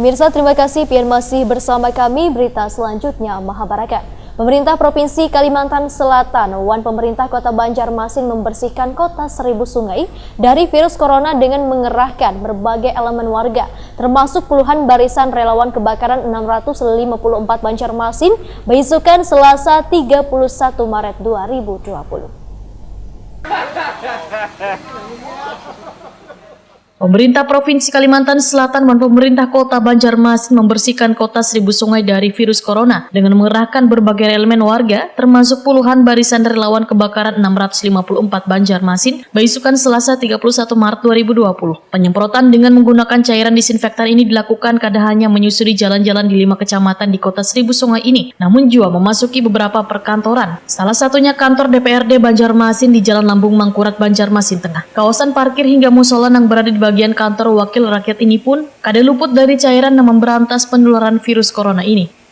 Pemirsa, terima kasih Pian masih bersama kami. Berita selanjutnya, Mahabarakat. Pemerintah Provinsi Kalimantan Selatan, pemerintah Kota Banjarmasin membersihkan kota 1000 sungai dari virus corona dengan mengerahkan berbagai elemen warga, termasuk puluhan barisan relawan kebakaran 654 Banjarmasin, beisukan Selasa 31 Maret 2020. Pemerintah Provinsi Kalimantan Selatan dan pemerintah Kota Banjarmasin membersihkan kota 1000 sungai dari virus corona dengan mengerahkan berbagai elemen warga, termasuk puluhan barisan relawan kebakaran 654 Banjarmasin, beisukan Selasa 31 Maret 2020. Penyemprotan dengan menggunakan cairan disinfektan ini dilakukan kada hanya menyusuri jalan-jalan di 5 kecamatan di kota 1000 sungai ini, namun juga memasuki beberapa perkantoran. Salah satunya kantor DPRD Banjarmasin di Jalan Lambung Mangkurat, Banjarmasin Tengah. Kawasan parkir hingga musola yang berada di bagian kantor wakil rakyat ini pun kada luput dari cairan yang memberantas penularan virus corona ini.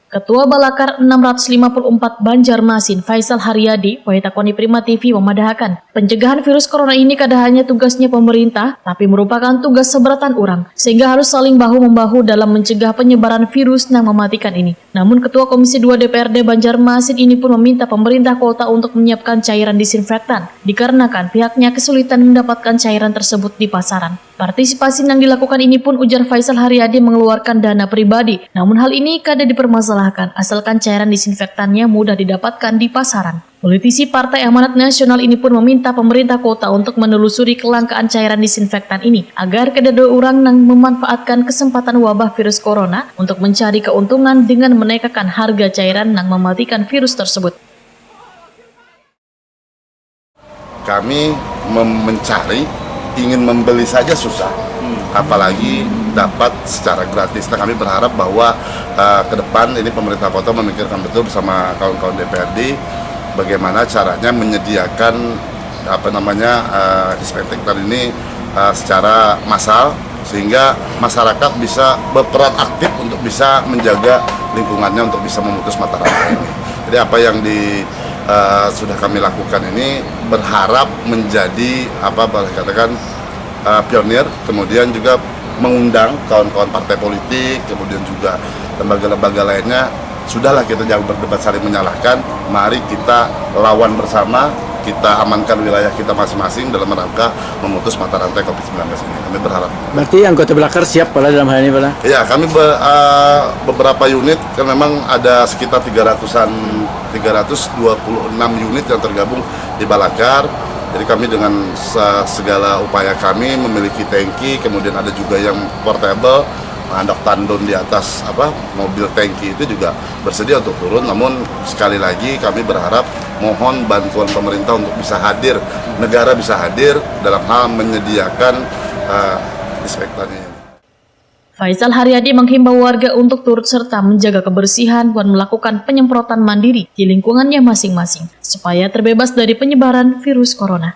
Ketua Balakar 654 Banjarmasin, Faisal Haryadi, Waitakoni Prima TV memadahkan, pencegahan virus corona ini kada hanya tugasnya pemerintah, tapi merupakan tugas seberatan orang, sehingga harus saling bahu-membahu dalam mencegah penyebaran virus yang mematikan ini. Namun Ketua Komisi 2 DPRD Banjarmasin ini pun meminta pemerintah kota untuk menyiapkan cairan disinfektan, dikarenakan pihaknya kesulitan mendapatkan cairan tersebut di pasaran. Partisipasi yang dilakukan ini pun, ujar Faisal Haryadi, mengeluarkan dana pribadi, namun hal ini kada dipermasalahkan asalkan cairan disinfektannya mudah didapatkan di pasaran. Politisi Partai Amanat Nasional ini pun meminta pemerintah kota untuk menelusuri kelangkaan cairan disinfektan ini agar kada ada orang yang memanfaatkan kesempatan wabah virus corona untuk mencari keuntungan dengan menaikkan harga cairan yang mematikan virus tersebut. Kami mencari, ingin membeli saja susah, apalagi dapat secara gratis. Nah, kami berharap bahwa ke depan ini pemerintah kota memikirkan betul bersama kawan-kawan DPRD bagaimana caranya menyediakan disinfektan ini secara massal, sehingga masyarakat bisa berperan aktif untuk bisa menjaga lingkungannya, untuk bisa memutus mata rantai ini. Jadi apa yang sudah kami lakukan ini berharap menjadi boleh katakan pionir, kemudian juga mengundang kawan-kawan partai politik, kemudian juga lembaga-lembaga lainnya. Sudahlah, kita jangan berdebat saling menyalahkan, mari kita lawan bersama, kita amankan wilayah kita masing-masing dalam rangka memutus mata rantai COVID-19 ini. Kami berharap. Berarti anggota Balakar siap Pala dalam hal ini, Pala? Ya, kami beberapa unit, kan memang ada sekitar 326 unit yang tergabung di Balakar. Jadi kami dengan segala upaya kami memiliki tangki, kemudian ada juga yang portable, andok tandon di atas mobil tangki itu juga bersedia untuk turun. Namun sekali lagi kami berharap mohon bantuan pemerintah untuk bisa hadir, negara bisa hadir dalam hal menyediakan disinfektan ini. Faisal Haryadi menghimbau warga untuk turut serta menjaga kebersihan dan melakukan penyemprotan mandiri di lingkungannya masing-masing supaya terbebas dari penyebaran virus corona.